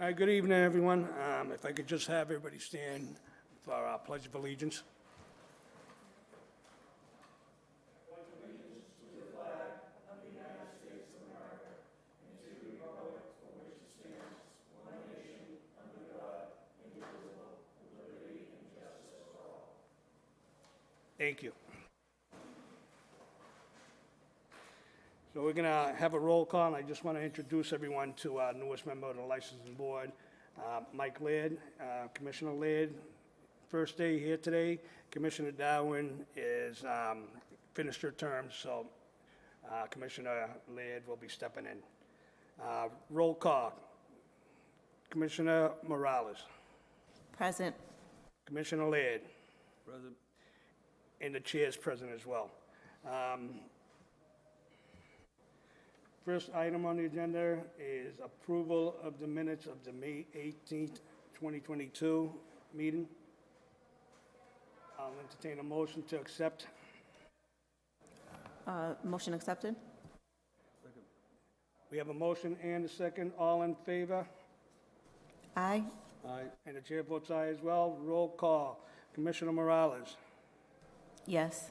All right, good evening, everyone. If I could just have everybody stand for our Pledge of Allegiance. Thank you. So we're going to have a roll call, and I just want to introduce everyone to our newest member of the licensing board, Mike Laird, Commissioner Laird. First day here today. Commissioner Darwin is finished her term, so Commissioner Laird will be stepping in. Roll call. Commissioner Morales, Present. Commissioner Laird, Present. and the chair is present as well. First item on the agenda is approval of the minutes of the May 18th, 2022 meeting. I'll entertain a motion to accept. Motion accepted? We have a motion and a second. All in favor? Aye. Aye. And the chair votes aye as well. Roll call. Commissioner Morales, Yes.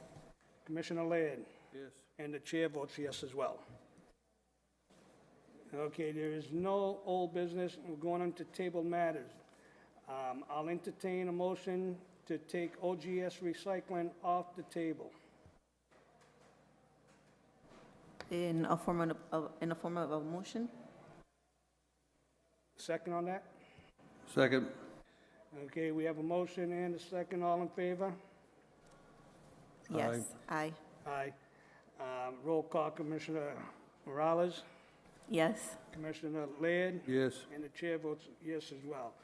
Commissioner Laird, Yes. and the chair votes yes as well. Okay, there is no old business. We're going on to table matters. I'll entertain a motion to take OGS recycling off the table. In a form of a motion? Second on that? Second. Okay, we have a motion and a second. All in favor? Yes. Aye. Aye. Roll call, Commissioner Morales, Yes. Commissioner Laird, Yes. and the chair votes yes as well.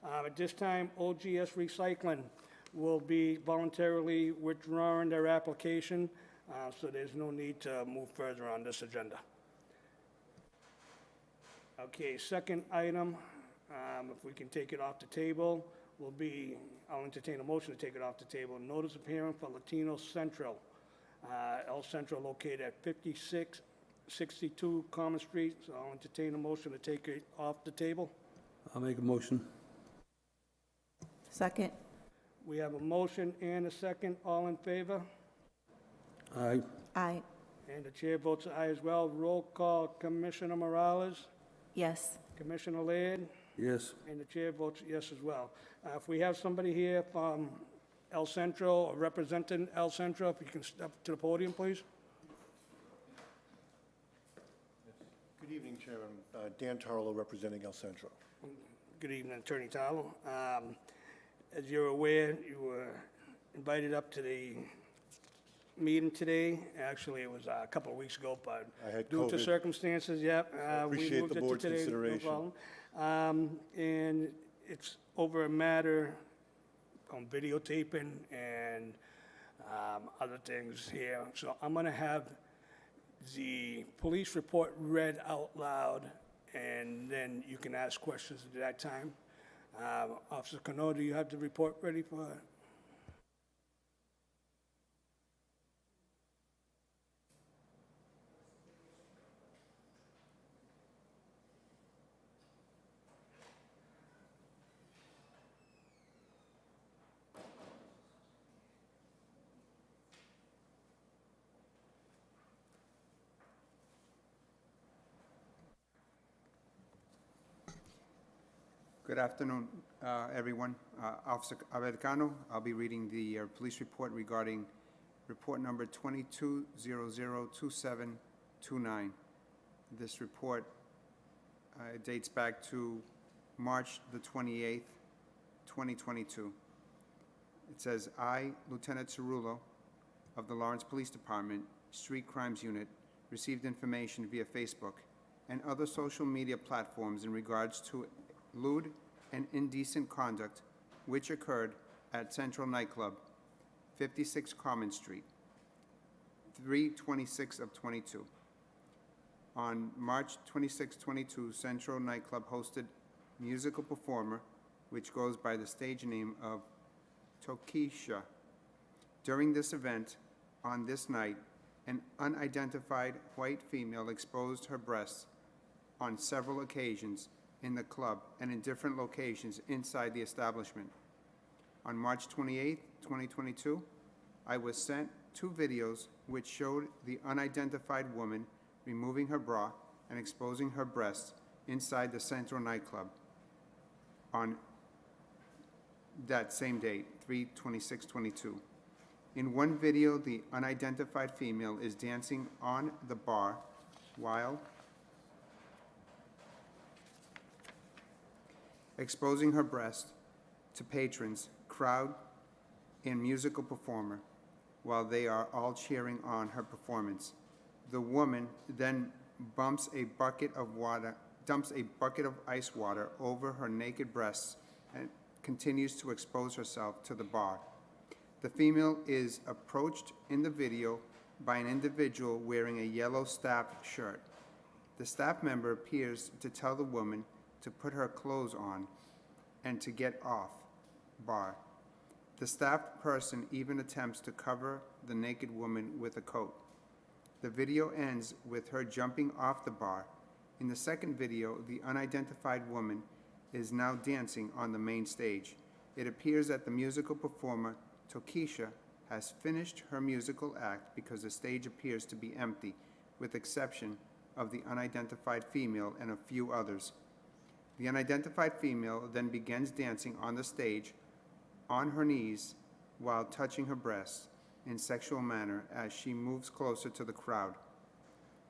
At this time, OGS Recycling will be voluntarily withdrawing their application, so there's no need to move further on this agenda. Okay, second item, if we can take it off the table, will be, I'll entertain a motion to take it off the table. Notice of hearing for Latino Central, El Centro located at 5662 Common Street. So I'll entertain a motion to take it off the table. I'll make a motion. Second? We have a motion and a second. All in favor? Aye. Aye. And the chair votes aye as well. Roll call, Commissioner Morales, Yes. Commissioner Laird, Yes. and the chair votes yes as well. If we have somebody here from El Centro or representing El Centro, if you can step to the podium, please. Good evening, Chairman. Dan Tarlo, representing El Centro. Good evening, Attorney Tarlo. As you're aware, you were invited up to the meeting today. Actually, it was a couple of weeks ago, but I had due to COVID. circumstances, yep. appreciate we moved the it to board's today, no consideration. problem. And it's over a matter on videotaping and other things here. So I'm going to have the police report read out loud, and then you can ask questions at that time. Officer Cano, do you have the report ready for? Good afternoon, everyone. Officer Americano, I'll be reading the police report regarding report number 22002729. This report dates back to March the 28th, 2022. It says, I, Lieutenant Cerullo of the Lawrence Police Department, Street Crimes Unit, received information via Facebook and other social media platforms in regards to lewd and indecent conduct which occurred at Central Nightclub, 56 Common Street, 3/26 of 22. On March 26, 22, Central Nightclub hosted musical performer which goes by the stage name of Tokisha. During this event, on this night, an unidentified white female exposed her breasts on several occasions in the club and in different locations inside the establishment. On March 28, 2022, I was sent 2 videos which showed the unidentified woman removing her bra and exposing her breasts inside the Central nightclub on that same date, 3/26/22. In one video, the unidentified female is dancing on the bar while exposing her breast to patrons, crowd, and musical performer while they are all cheering on her performance. The woman then dumps a bucket of ice water over her naked breasts and continues to expose herself to the bar. The female is approached in the video by an individual wearing a yellow staff shirt. The staff member appears to tell the woman to put her clothes on and to get off bar. The staff person even attempts to cover the naked woman with a coat. The video ends with her jumping off the bar. In the second video, the unidentified woman is now dancing on the main stage. It appears that the musical performer, Tokisha, has finished her musical act because the stage appears to be empty, with exception of the unidentified female and a few others. The unidentified female then begins dancing on the stage on her knees while touching her breasts in sexual manner as she moves closer to the crowd.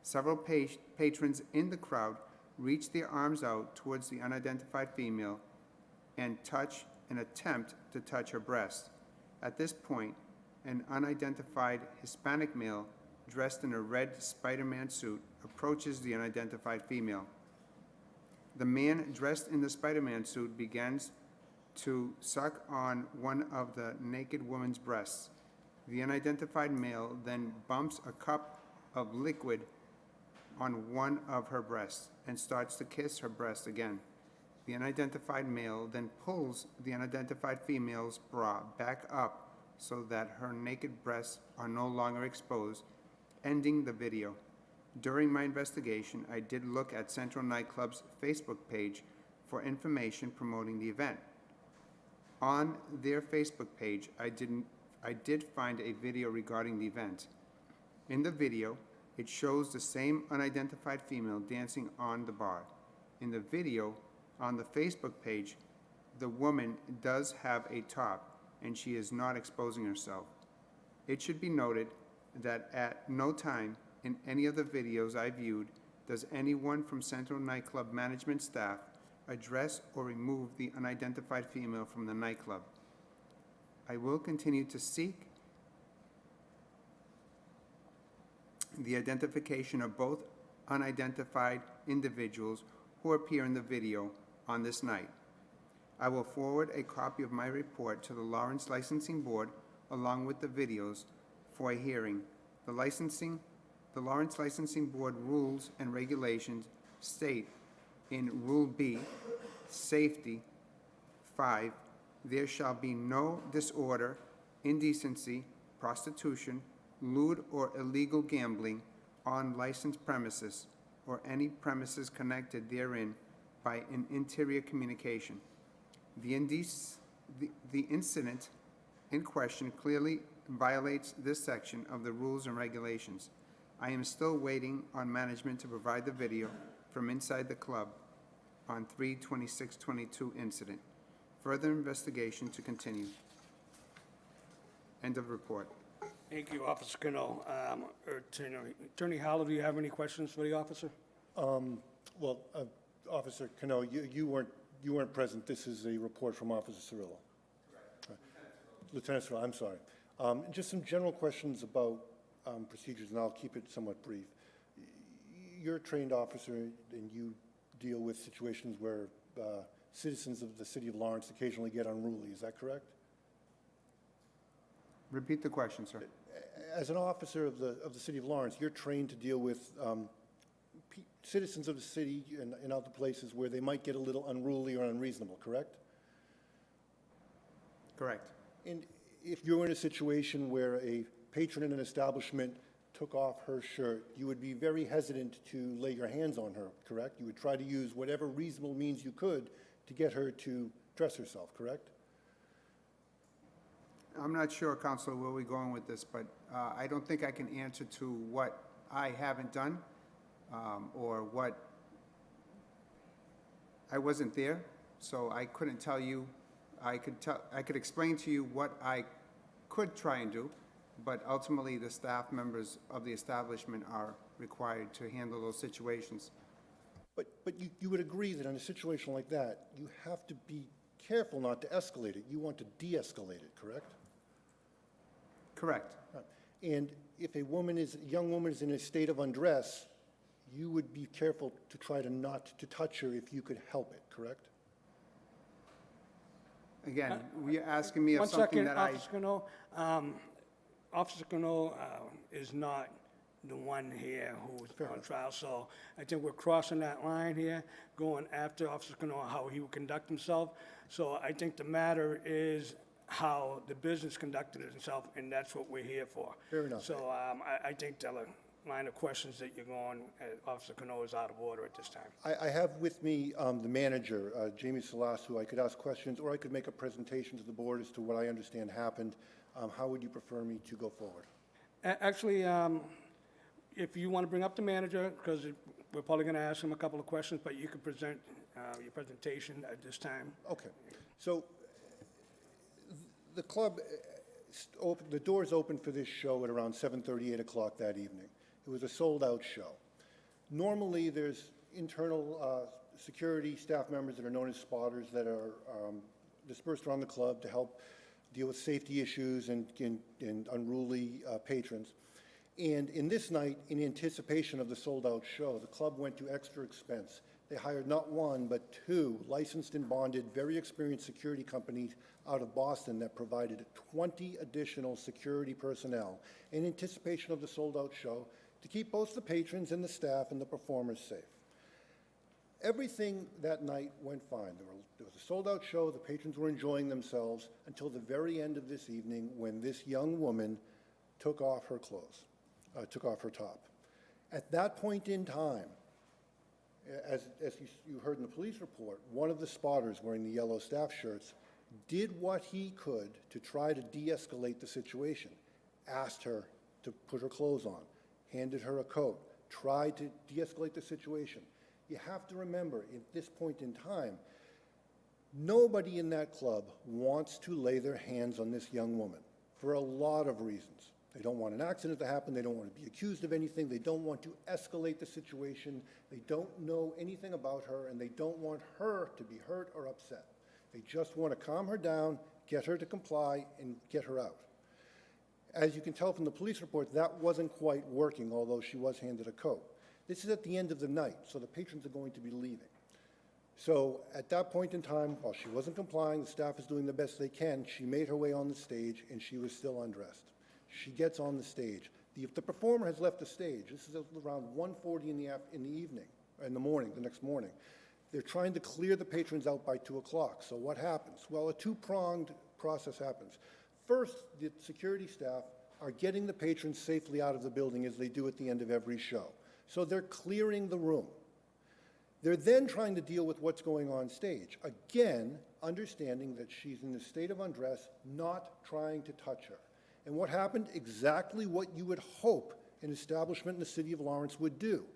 Several patrons in the crowd reach their arms out towards the unidentified female and attempt to touch her breasts. At this point, an unidentified Hispanic male dressed in a red Spider-Man suit approaches the unidentified female. The man dressed in the Spider-Man suit begins to suck on one of the naked woman's breasts. The unidentified male then bumps a cup of liquid on one of her breasts and starts to kiss her breast again. The unidentified male then pulls the unidentified female's bra back up so that her naked breasts are no longer exposed, ending the video. During my investigation, I did look at Central Nightclub's Facebook page for information promoting the event. On their Facebook page, I did find a video regarding the event. In the video, it shows the same unidentified female dancing on the bar. In the video, on the Facebook page, the woman does have a top and she is not exposing herself. It should be noted that at no time in any of the videos I viewed does anyone from Central Nightclub management staff address or remove the unidentified female from the nightclub. I will continue to seek the identification of both unidentified individuals who appear in the video on this night. I will forward a copy of my report to the Lawrence Licensing Board along with the videos for a hearing. The Lawrence Licensing Board rules and regulations state in Rule B, Safety 5, there shall be no disorder, indecency, prostitution, lewd or illegal gambling on licensed premises or any premises connected therein by an interior communication. The incident in question clearly violates this section of the rules and regulations. I am still waiting on management to provide the video from inside the club on 3/26/22 incident. Further investigation to continue. End of report. Thank you, Officer Cano. Attorney Howell, do you have any questions for the officer? Well, Officer Cano, you weren't present. This is a report from Officer Cirillo. Lieutenant Cirillo, I'm sorry. Just some general questions about procedures, and I'll keep it somewhat brief. You're a trained officer, and you deal with situations where citizens of the city of Lawrence occasionally get unruly. Is that correct? Repeat the question, sir. As an officer of the city of Lawrence, you're trained to deal with citizens of the city and other places where they might get a little unruly or unreasonable, correct? Correct. And if you're in a situation where a patron in an establishment took off her shirt, you would be very hesitant to lay your hands on her, correct? You would try to use whatever reasonable means you could to get her to dress herself, correct? I'm not sure, Counselor, where we're going with this, but I don't think I can answer to what I haven't done or what, I wasn't there, so I couldn't tell you. I could explain to you what I could try and do, but ultimately the staff members of the establishment are required to handle those situations. But you would agree that in a situation like that, you have to be careful not to escalate it. You want to de-escalate it, correct? Correct. Right. And if a young woman is in a state of undress, you would be careful to try to not to touch her if you could help it, correct? Again, you're asking me of One something second, that I... Officer Cano. Officer Cano is not the one here who's on trial, so I think we're crossing that line here, going after Officer Cano, how he would conduct himself. So I think the matter is how the business conducted itself, and that's what we're here for. Fair enough. So I think the line of questions that you're going, Officer Cano, is out of order at this time. I have with me the manager, Jamie Salas, who I could ask questions, or I could make a presentation to the board as to what I understand happened. How would you prefer me to go forward? Actually, if you want to bring up the manager, because we're probably going to ask him a couple of questions, but you can present your presentation at this time. Okay. So the club, the doors opened for this show at around 7:30, 8 o'clock that evening. It was a sold-out show. Normally, there's internal security staff members that are known as spotters that are dispersed around the club to help deal with safety issues and unruly patrons. And in this night, in anticipation of the sold-out show, the club went to extra expense. They hired not one, but two licensed and bonded, very experienced security companies out of Boston that provided 20 additional security personnel in anticipation of the sold-out show to keep both the patrons and the staff and the performers safe. Everything that night went fine. There was a sold-out show. The patrons were enjoying themselves until the very end of this evening when this young woman took off her clothes, took off her top. At that point in time, as you heard in the police report, one of the spotters wearing the yellow staff shirts did what he could to try to de-escalate the situation, asked her to put her clothes on, handed her a coat, tried to de-escalate the situation. You have to remember, at this point in time, nobody in that club wants to lay their hands on this young woman for a lot of reasons. They don't want an accident to happen. They don't want to be accused of anything. They don't want to escalate the situation. They don't know anything about her, and they don't want her to be hurt or upset. They just want to calm her down, get her to comply, and get her out. As you can tell from the police report, that wasn't quite working, although she was handed a coat. This is at the end of the night, so the patrons are going to be leaving. So at that point in time, while she wasn't complying, the staff is doing the best they can. She made her way on the stage, and she was still undressed. She gets on the stage. The performer has left the stage. This is around 1:40 in the morning, the next morning. They're trying to clear the patrons out by 2 o'clock. So what happens? Well, a two-pronged process happens. First, the security staff are getting the patrons safely out of the building, as they do at the end of every show. So they're clearing the room. They're then trying to deal with what's going on stage. Again, understanding that she's in a state of undress, not trying to touch her. And what happened? Exactly what you would hope an establishment in the city of Lawrence would do.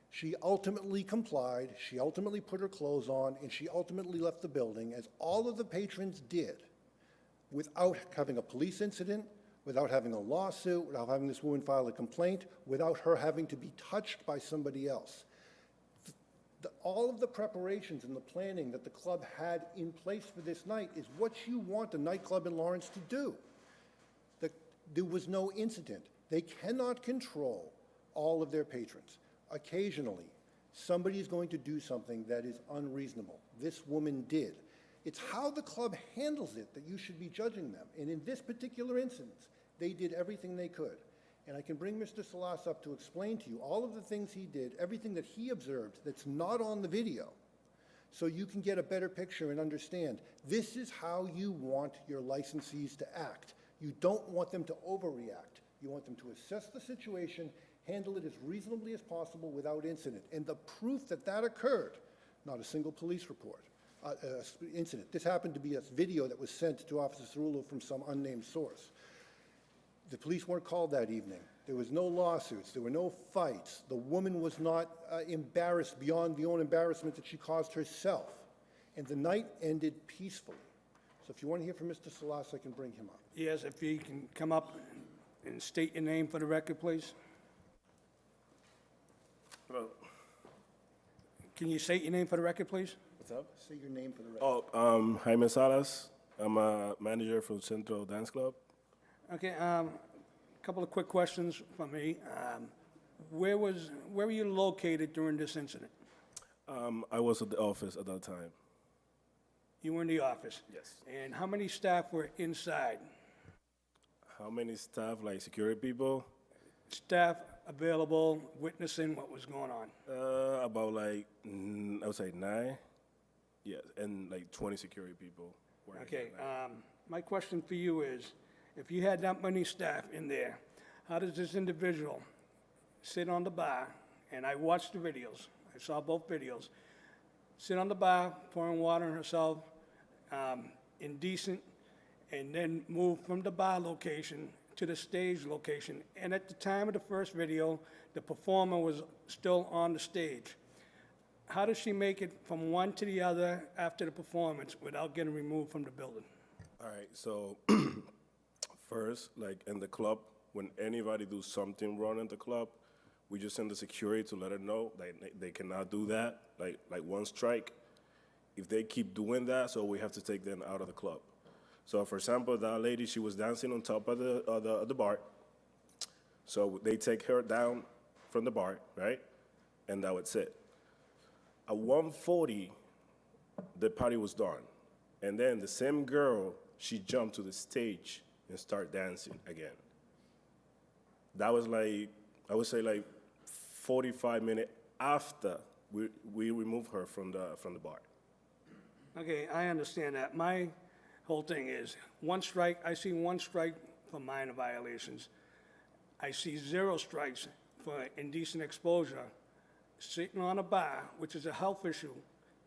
She ultimately complied, she ultimately put her clothes on, and she ultimately left the building, as all of the patrons did, without having a police incident, without having a lawsuit, without having this woman file a complaint, without her having to be touched by somebody else. All of the preparations and the planning that the club had in place for this night is what you want a nightclub in Lawrence to do. There was no incident. They cannot control all of their patrons. Occasionally, somebody is going to do something that is unreasonable. This woman did. It's how the club handles it that you should be judging them. And in this particular instance, they did everything they could. And I can bring Mr. Salas up to explain to you all of the things he did, everything that he observed that's not on the video, so you can get a better picture and understand this is how you want your licensees to act. You don't want them to overreact. You want them to assess the situation, handle it as reasonably as possible without incident. And the proof that that occurred, not a single police report, incident. This happened to be a video that was sent to Officer Cerullo from some unnamed source. The police weren't called that evening. There was no lawsuits. There were no fights. The woman was not embarrassed beyond the own embarrassment that she caused herself. And the night ended peacefully. So if you want to hear from Mr. Salas, I can bring him up. Yes, if you can come up and state your name for the record, please. Hello. Can you state your name for the record, please? What's up? Say your name for the record. Jaime Salas. I'm a manager for Central Dance Club. Okay, couple of quick questions from me. Where were you located during this incident? I was at the office at that time. You were in the office? Yes. And how many staff were inside? How many staff, like security people? Staff available, witnessing what was going on? About like, I would say 9. Yes, and like 20 security people. working Okay, that night. my question for you is, if you had that many staff in there, how does this individual sit on the bar, and I watched the videos, I saw both videos, sit on the bar, pouring water on herself, indecent, and then move from the bar location to the stage location. And at the time of the first video, the performer was still on the stage. How does she make it from one to the other after the performance without getting removed from the building? All right, so first, like in the club, when anybody do something wrong in the club, we just send the security to let her know they cannot do that, like one strike. If they keep doing that, so we have to take them out of the club. So for example, that lady, she was dancing on top of the bar. So they take her down from the bar, right? And that was it. At 1:40, the party was done. And then the same girl, she jumped to the stage and started dancing again. That was like, I would say like 45 minutes after we removed her from the bar. Okay, I understand that. My whole thing is, one strike, I see one strike for minor violations. I see 0 strikes for indecent exposure, sitting on a bar, which is a health issue,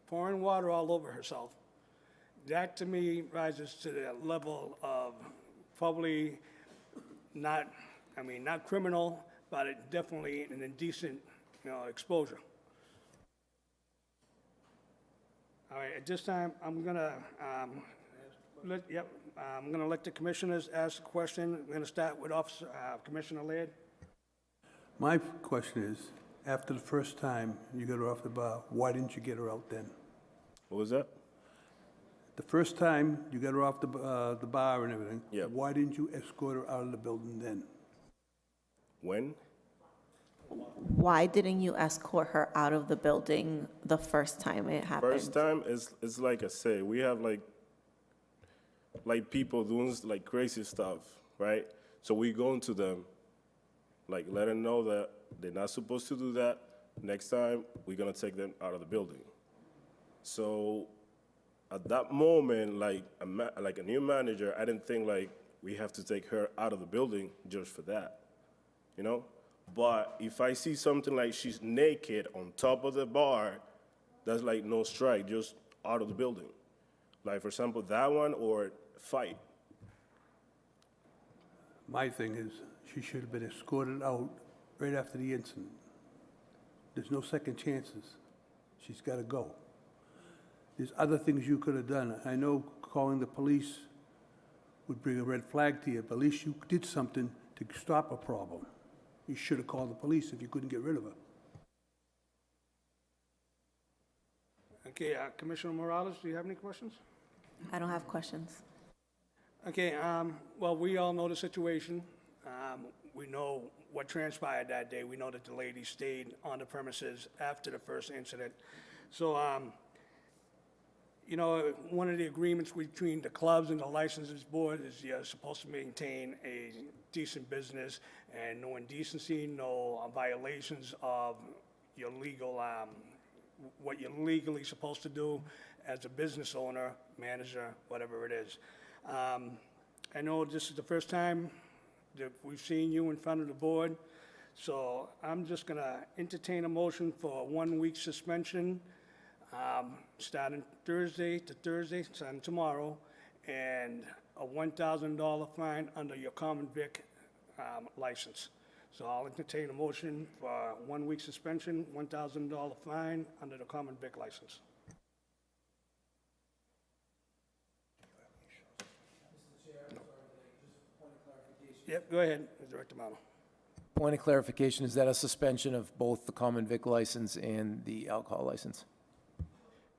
pouring water all over herself. That, to me, rises to the level of probably not, not criminal, but it definitely an indecent, exposure. All right, at this time, I'm gonna, I'm gonna let the commissioners ask a question. I'm gonna start with Commissioner Laird. My question is, after the first time you got her off the bar, why didn't you get her out then? What was that? The first time you got her off the bar and everything, Yep. why didn't you escort her out of the building then? When? Why didn't you escort her out of the building the first time it happened? First time is like I say, we have like people doing like crazy stuff, right? So we go into them, like let them know that they're not supposed to do that. Next time, we're gonna take them out of the building. So at that moment, like a new manager, I didn't think like we have to take her out of the building just for that, you know? But if I see something like she's naked on top of the bar, that's like no strike, just out of the building. Like for example, that one or fight. My thing is, she should have been escorted out right after the incident. There's no second chances. She's got to go. There's other things you could have done. I know calling the police would bring a red flag to you, but at least you did something to stop a problem. You should have called the police if you couldn't get rid of her. Okay, Commissioner Morales, do you have any questions? I don't have questions. Okay, well, we all know the situation. We know what transpired that day. We know that the lady stayed on the premises after the first incident. So, one of the agreements between the clubs and the licenses board is you're supposed to maintain a decent business and no indecency, no violations of your legal, what you're legally supposed to do as a business owner, manager, whatever it is. I know this is the first time We've seen you in front of the board, so I'm just gonna entertain a motion for a 1-week suspension, starting Thursday to Thursday, starting tomorrow, and a $1,000 fine under your common vic license. So I'll entertain a motion for a 1-week suspension, $1,000 fine under the common vic license. Yep, go ahead, Director Marlowe. Point of clarification, is that a suspension of both the common vic license and the alcohol license?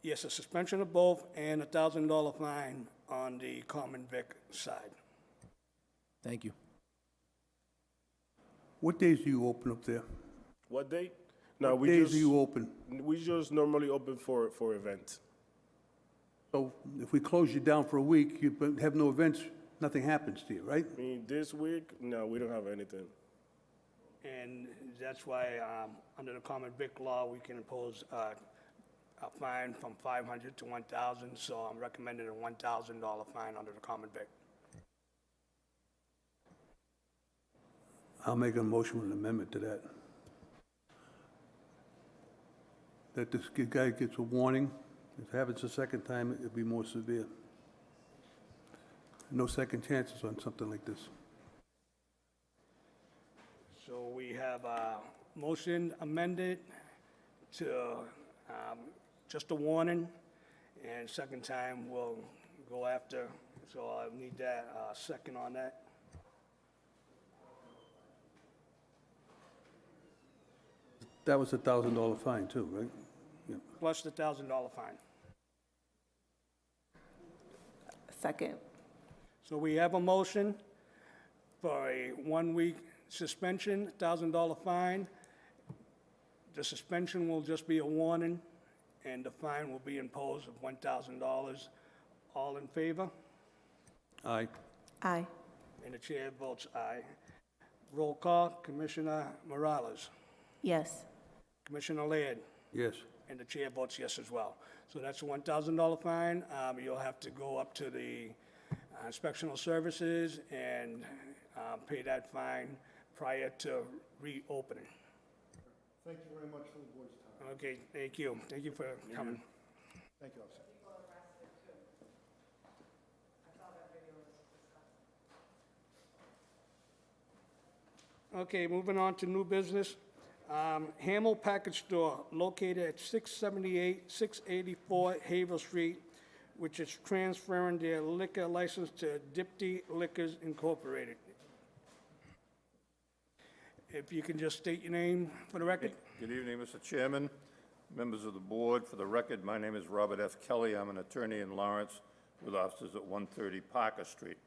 Yes, a suspension of both and a $1,000 fine on the common vic side. Thank you. What days do you open up there? What date? No, What we days just, do you open? we just normally open for events. So if we close you down for a week, you have no events, nothing happens to you, right? I mean, this week, no, we don't have anything. And that's why, under the common vic law, we can impose a fine from $500 to $1,000, so I'm recommending a $1,000 fine under the common vic. I'll make a motion with an amendment to that. That this guy gets a warning. If it happens a second time, it'll be more severe. No second chances on something like this. So we have a motion amended to just a warning, and second time we'll go after, so I need that second on that. That was a $1,000 fine too, right? Yeah. Plus the $1,000 fine. Second. So we have a motion for a 1-week suspension, $1,000 fine. The suspension will just be a warning, and the fine will be imposed of $1,000. All in favor? Aye. Aye. And the chair votes aye. Roll call, Commissioner Morales, Yes. Commissioner Laird, Yes. and the chair votes yes as well. So that's a $1,000 fine. You'll have to go up to the inspectional services and pay that fine prior to reopening. Thank you very much for the board's time. Okay, thank you. Thank you for coming. Thank you, officer. Okay, moving on to new business. Hamel Package Store located at 678, 684 Havel Street, which is transferring their liquor license to Dipty Liquors Incorporated. If you can just state your name for the record. Good evening, Mr. Chairman, members of the board. For the record, my name is Robert F. Kelly. I'm an attorney in Lawrence with offices at 130 Parker Street.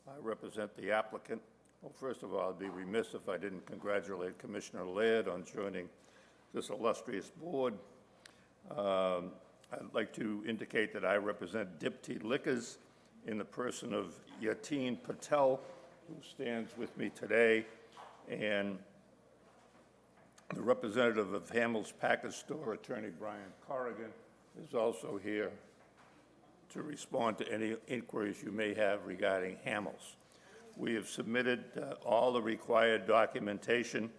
I represent the applicant. Well, first of all, I'd be remiss if I didn't congratulate Commissioner Laird on joining this illustrious board. I'd like to indicate that I represent Dipty Liquors in the person of Yatin Patel, who stands with me today, and the representative of Hamel's Package Store, Attorney Brian Corrigan, is also here to respond to any inquiries you may have regarding Hamel's. We have submitted all the required documentation,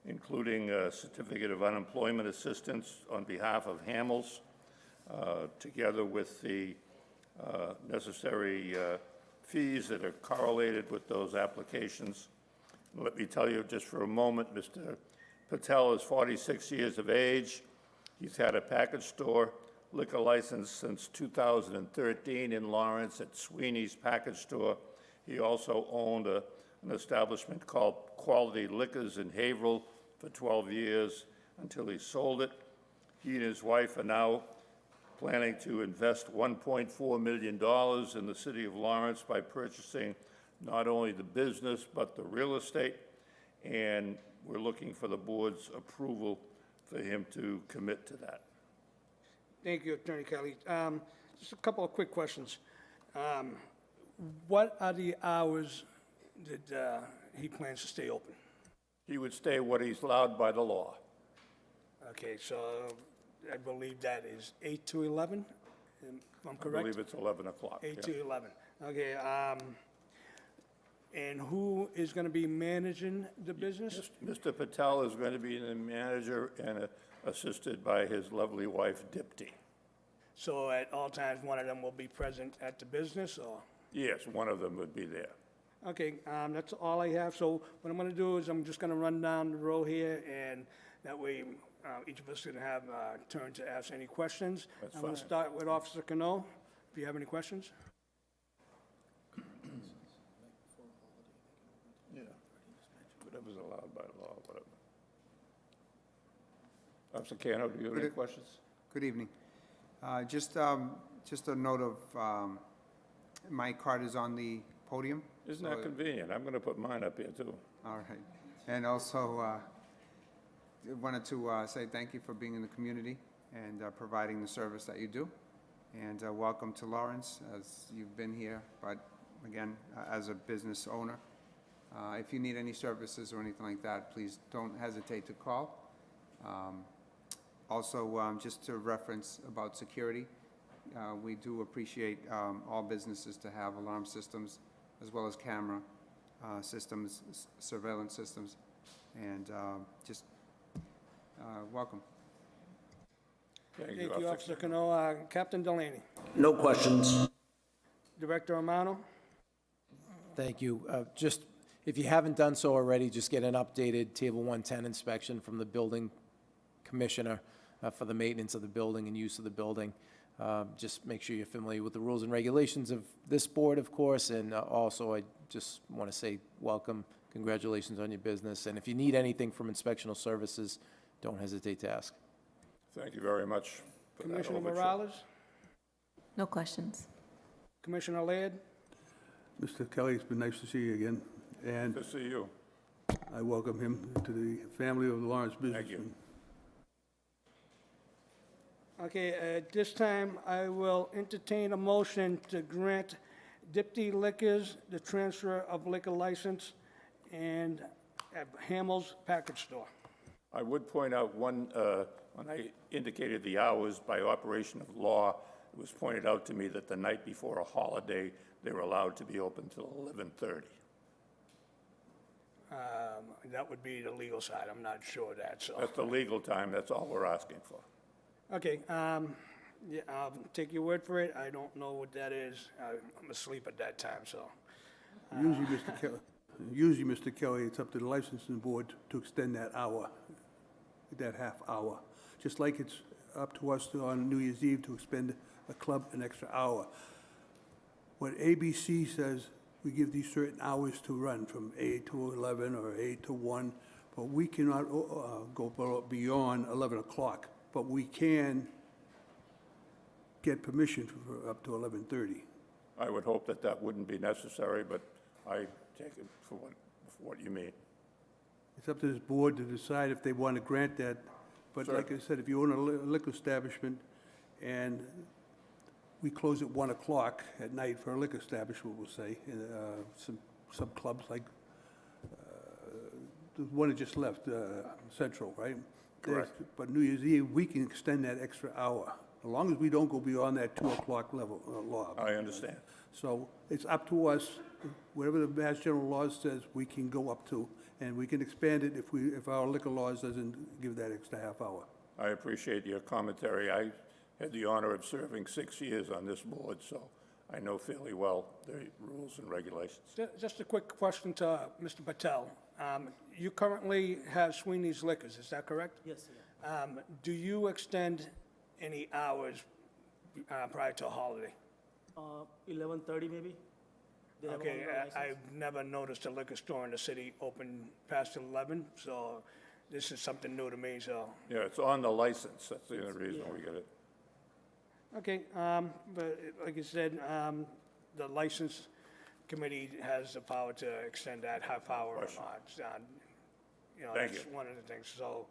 including a certificate of unemployment assistance on behalf of Hamel's, together with the necessary fees that are correlated with those applications. Let me tell you just for a moment, Mr. Patel is 46 years of age. He's had a package store liquor license since 2013 in Lawrence at Sweeney's Package Store. He also owned an establishment called Quality Liquors in Haverhill for 12 years until he sold it. He and his wife are now planning to invest $1.4 million in the city of Lawrence by purchasing not only the business but the real estate, and we're looking for the board's approval for him to commit to that. Thank you, Attorney Kelly. Just a couple of quick questions. What are the hours that he plans to stay open? He would stay what he's allowed by the law. Okay, so I believe that is 8 to 11, if I'm I correct? believe it's 11 o'clock. 8 yeah. to 11. Okay, And who is going to be managing the business? Mr. Patel is going to be the manager and assisted by his lovely wife, Dipti. So at all times, one of them will be present at the business, or? Yes, one of them would be there. Okay, that's all I have. So what I'm going to do is I'm just going to run down the row here, and that way each of us can have a turn to ask any questions. That's I'm going to fine. start with Officer Cano. If you have any questions? Yeah. Whatever's allowed by law, whatever. Officer Cano, do you have any questions? Good evening. Just a note of, my card is on the podium. Isn't that convenient? I'm going to put mine up here, too. All right. And also, wanted to say thank you for being in the community and providing the service that you do. And welcome to Lawrence, as you've been here, but again, as a business owner. If you need any services or anything like that, please don't hesitate to call. Also, just to reference about security, we do appreciate all businesses to have alarm systems as well as camera systems, surveillance systems, and just welcome. Thank Thank you, Officer Cano. Captain Delaney. No questions. Director Romano. Thank you. Just, if you haven't done so already, just get an updated Table 110 inspection from the building commissioner for the maintenance of the building and use of the building. Just make sure you're familiar with the rules and regulations of this board, of course, and also I just want to say welcome, congratulations on your business, and if you need anything from inspectional services, don't hesitate to ask. Thank you very much for that Commissioner overture. Morales. No questions. Commissioner Laird. Mr. Kelly, it's been nice to see you again, and Good to see you. I welcome him to the family of the Lawrence businessmen. Okay, at this time, I will entertain a motion to grant Dipti Liquors the transfer of liquor license and at Hamels Package Store. I would point out one, when I indicated the hours by operation of law, it was pointed out to me that the night before a holiday, they were allowed to be open till 11:30. That would be the legal side, I'm not sure of that, so. That's the legal time, that's all we're asking for. Okay, yeah, I'll take your word for it, I don't know what that is, I'm asleep at that time, so. Usually, Mr. Kelly, it's up to the licensing board to extend that hour, that half hour. Just like it's up to us on New Year's Eve to expend a club an extra hour. What ABC says, we give these certain hours to run, from 8 to 11 or 8 to 1, but we cannot go beyond 11 o'clock. But we can get permission for up to 11:30. I would hope that that wouldn't be necessary, but I take it for what you mean. It's up to this board to decide if they want to grant that. But Sure. like I said, if you own a liquor establishment and we close at 1 o'clock at night for a liquor establishment, we'll say, some clubs like, the one that just left, Central, right? Correct. But New Year's Eve, we can extend that extra hour, as long as we don't go beyond that 2 o'clock level, law. I understand. So it's up to us, whatever the Mass General law says, we can go up to, and we can expand it if our liquor laws doesn't give that extra half hour. I appreciate your commentary. I had the honor of serving 6 years on this board, so I know fairly well the rules and regulations. Just a quick question to Mr. Patel. You currently have Sweeney's Liquors, is that correct? Yes, Do you extend any hours prior to a holiday? 11:30 maybe. They have Okay, all the license. I've never noticed a liquor store in the city open past 11, so this is something new to me, so. Yeah, it's on the license. That's the only reason we get it. Okay, but like I said, the license committee has the power to extend that half hour or Question. not. You know, Thank that's you. one of the things. So,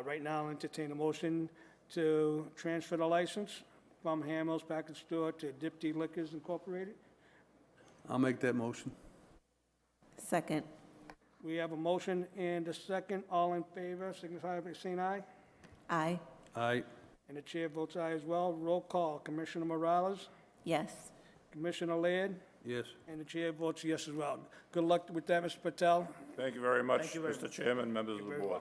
right now, I'll entertain a motion to transfer the license from Hamels Package Store to Dipti Liquors Incorporated. I'll make that motion. Second. We have a motion and a second. All in favor, signify by saying aye. Aye. Aye. And the chair votes aye as well. Roll call. Commissioner Morales, Yes. Commissioner Laird, Yes. And the chair votes yes as well. Good luck with that, Mr. Patel. Thank you very much, Thank you very Mr. Chairman, members of the very board.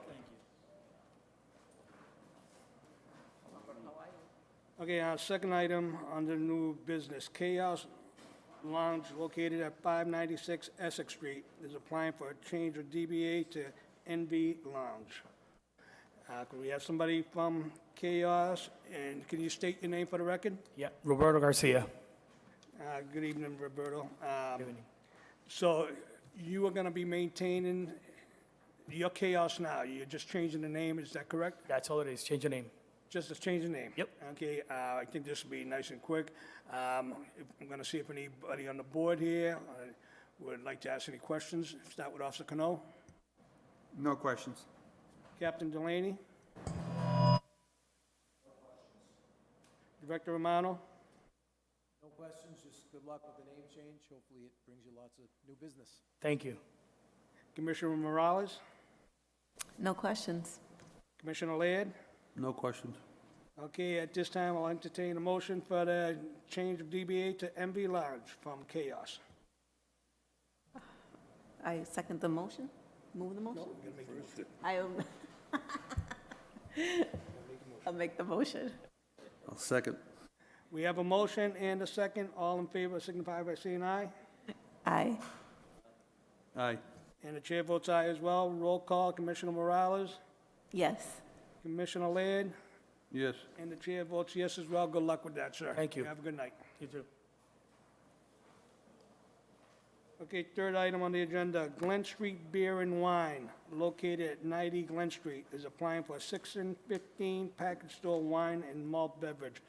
Okay, our second item under new business, Chaos Lounge located at 596 Essex Street is applying for a change of DBA to NV Lounge. Could we have somebody from Chaos, and can you state your name for the record? Yeah, Roberto Garcia. Good evening, Roberto. Good evening. So you are going to be maintaining your Chaos now, you're just changing the name, is that correct? That's all it is, change the name. Just a change of name? Yep. Okay, I think this will be nice and quick. I'm going to see if anybody on the board here would like to ask any questions. Start with Officer Cano. No questions. Captain Delaney? Director Romano? No questions, just good luck with the name change. Hopefully it brings you lots of new business. Thank you. Commissioner Morales? No questions. Commissioner Laird? No questions. Okay, at this time, I'll entertain a motion for the change of DBA to MV Lounge from Chaos. I second the motion. Move the motion. I'll make the motion. I'll second. We have a motion and a second. All in favor signify by saying aye. Aye. Aye. And the chair votes aye as well. Roll call, Commissioner Morales, Yes. Commissioner Laird, Yes. and the chair votes yes as well. Good luck with that, sir. Thank you. Have a good night. You too. Okay, third item on the agenda, Glen Street Beer and Wine, located at 90 Glen Street, is applying for a 6 and 15 package store wine and malt beverage.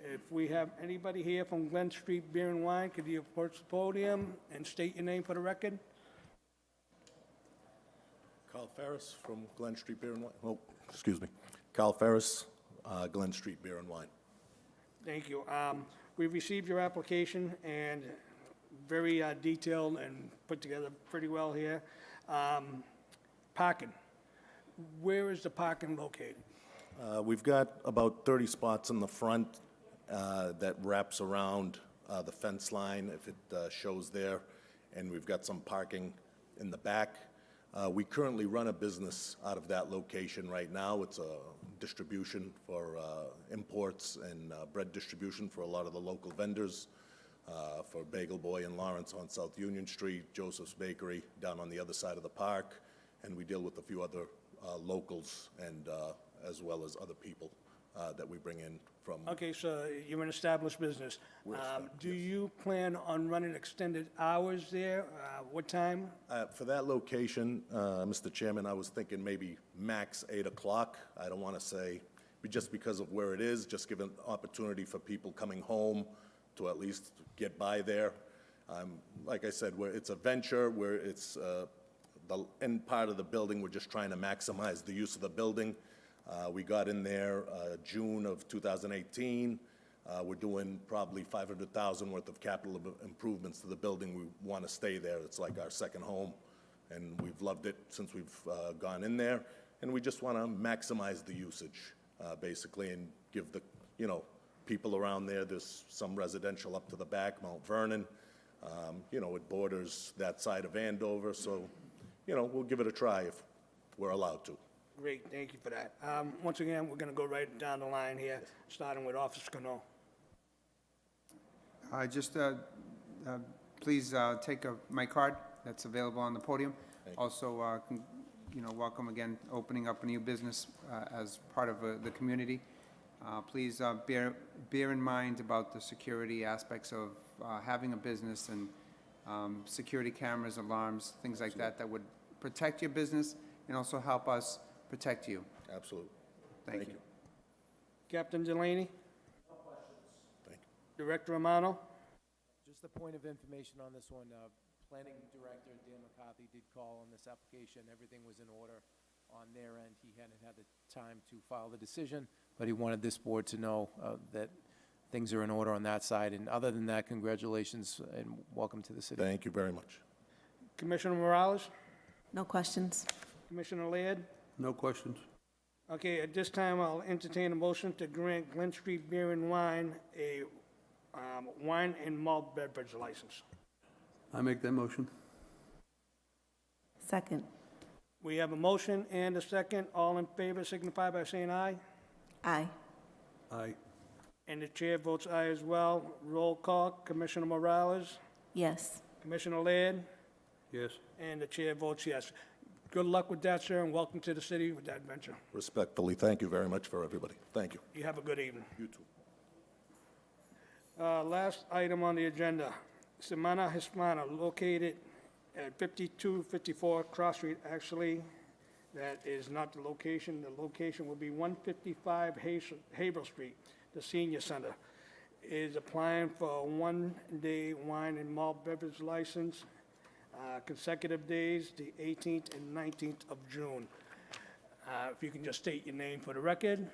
If we have anybody here from Glen Street Beer and Wine, could you approach the podium and state your name for the record? Carl Ferris from Glen Street Beer and Wine. Oh, excuse me. Carl Ferris, Glen Street Beer and Wine. Thank you. We've received your application, and very detailed and put together pretty well here. Parking. Where is the parking located? We've got about 30 spots in the front that wraps around the fence line, if it shows there, and we've got some parking in the back. We currently run a business out of that location right now. It's a distribution for imports and bread distribution for a lot of the local vendors, for Bagel Boy and Lawrence on South Union Street, Joseph's Bakery down on the other side of the park, and we deal with a few other locals and as well as other people that we bring in from. Okay, so you're an established business. We're established, Do you plan on running extended hours there? What time? For that location, Mr. Chairman, I was thinking maybe max 8 o'clock. I don't want to say, just because of where it is, just give an opportunity for people coming home to at least get by there. Like I said, it's a venture, where it's the end part of the building, we're just trying to maximize the use of the building. We got in there June of 2018. We're doing probably $500,000 worth of capital improvements to the building. We want to stay there. It's like our second home, and we've loved it since we've gone in there. And we just want to maximize the usage, basically, and give the, people around there. There's some residential up to the back, Mount Vernon. It borders that side of Andover, so, we'll give it a try if we're allowed to. Great, thank you for that. Once again, we're going to go right down the line here, starting with Officer Cano. Just please take my card that's available on the podium. Also, welcome again, opening up a new business as part of the community. Please bear in mind about the security aspects of having a business and security cameras, alarms, things like that would protect your business and also help us protect you. Absolutely. Thank you. Captain Delaney? Thank you. Director Romano? Just a point of information on this one, Planning Director Dan McCarthy did call on this application. Everything was in order on their end. He hadn't had the time to file the decision, but he wanted this board to know that things are in order on that side. And other than that, congratulations and welcome to the city. Thank you very much. Commissioner Morales? No questions. Commissioner Laird? No questions. Okay, at this time, I'll entertain a motion to grant Glen Street Beer and Wine a wine and malt beverage license. I make that motion. Second. We have a motion and a second. All in favor signify by saying aye. Aye. Aye. And the chair votes aye as well. Roll call, Commissioner Morales, Yes. Commissioner Laird, Yes. and the chair votes yes. Good luck with that, sir, and welcome to the city with that venture. Respectfully, thank you very much for everybody. Thank you. You have a good evening. You too. Last item on the agenda, Semana Hispana, located at 5254 Cross Street. Actually, that is not the location. The location will be 155 Haverhill Street, the senior center. Is applying for a one-day wine and malt beverage license, consecutive days, the 18th and 19th of June. If you can just state your name for the record.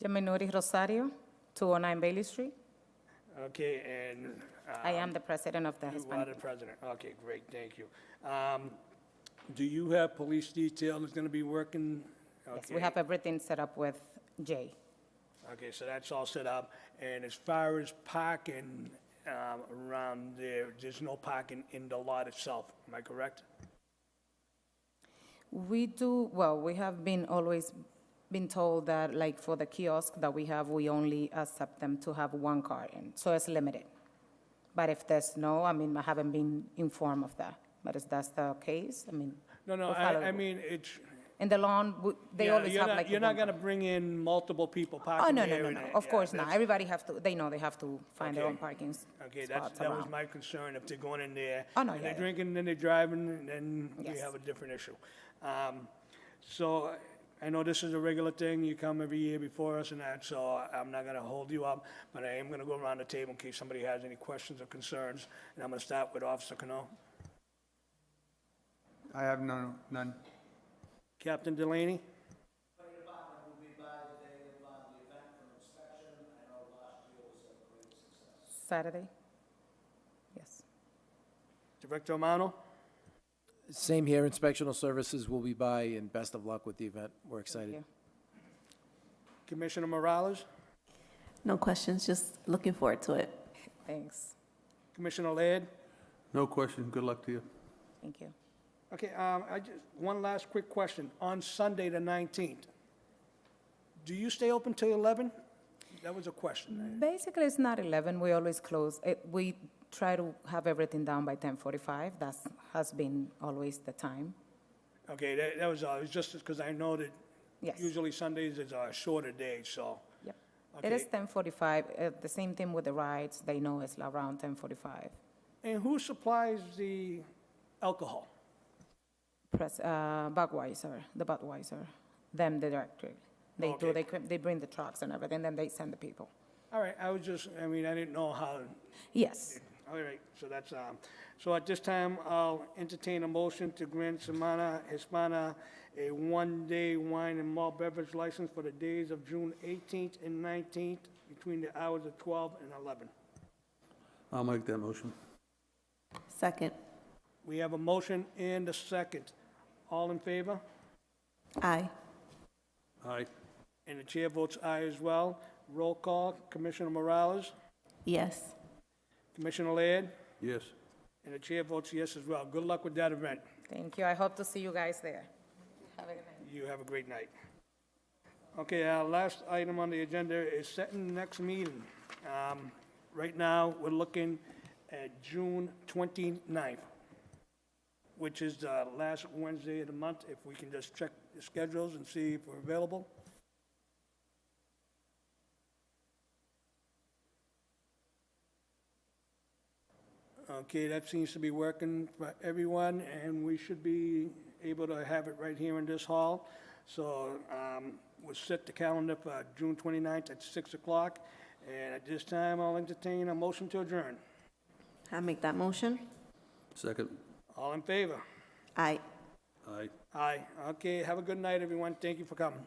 Geminori Rosario, 209 Bailey Street. Okay, and. I am the president of the You are Hispanic. the president. Okay, great, thank you. Do you have police detail that's going to be working? Yes, we Okay. have everything set up with Jay. Okay, so that's all set up. And as far as parking around there, there's no parking in the lot itself, am I correct? We do, well, we have been always been told that, like, for the kiosk that we have, we only accept them to have one car in, so it's limited. But if there's no, I mean, I haven't been informed of that. But if that's the case, I mean. No, we'll follow I the- mean, it's. In the lawn, they yeah, always you're have not- like. You're not one going to car. bring in multiple people Oh, parking no, there. no, no, and no, that. of Yeah, course not. that's- Everybody have to, they know they have to find their Okay. own parking Okay, spots that was around. my concern, if they're going in there. Oh, no, and yeah, they're yeah. drinking, then they're driving, then we Yes. have a different issue. So I know this is a regular thing, you come every year before us and that, so I'm not gonna hold you up, but I am gonna go around the table in case somebody has any questions or concerns, and I'm gonna start with Officer Cano. I have none. Captain Delaney? Saturday? Yes. Director Romano? Same here, inspectional services will be by, and best of luck with the event. We're Thank excited. you. Commissioner Morales? No questions, just looking forward to it. Thanks. Commissioner Laird? No question. Good luck to you. Thank you. Okay, one last quick question. On Sunday, the 19th, do you stay open till 11? That was a question. Basically, it's not 11. We always close. We try to have everything done by 10:45. That has been always the time. Okay, that was all. It was just because I know that Yes. usually Sundays is a shorter day, so. Yep. It is Okay. 10:45. The same thing with the rides. They know it's around 10:45. And who supplies the alcohol? Budweiser, the Budweiser, them directly. They do, Okay. they bring the trucks and everything, then they send the people. All right, I didn't know how, Yes. all right, so that's, so at this time, I'll entertain a motion to grant Semana Hispana a one-day wine and malt beverage license for the days of June 18th and 19th between the hours of 12 and 11. I'll make that motion. Second. We have a motion and a second. All in favor? Aye. Aye. And the chair votes aye as well. Roll call, Commissioner Morales, Yes. Commissioner Laird, Yes. and the chair votes yes as well. Good luck with that event. Thank you. I hope to see you guys there. Have a good night. You have a great night. Okay, our last item on the agenda is setting the next meeting. Right now, we're looking at June 29th, which is the last Wednesday of the month. If we can just check the schedules and see if we're available. Okay, that seems to be working for everyone, and we should be able to have it right here in this hall. So we'll set the calendar for June 29th at 6 o'clock, and at this time, I'll entertain a motion to adjourn. I make that motion. Second. All in favor? Aye. Aye. Aye. Okay, have a good night, everyone. Thank you for coming.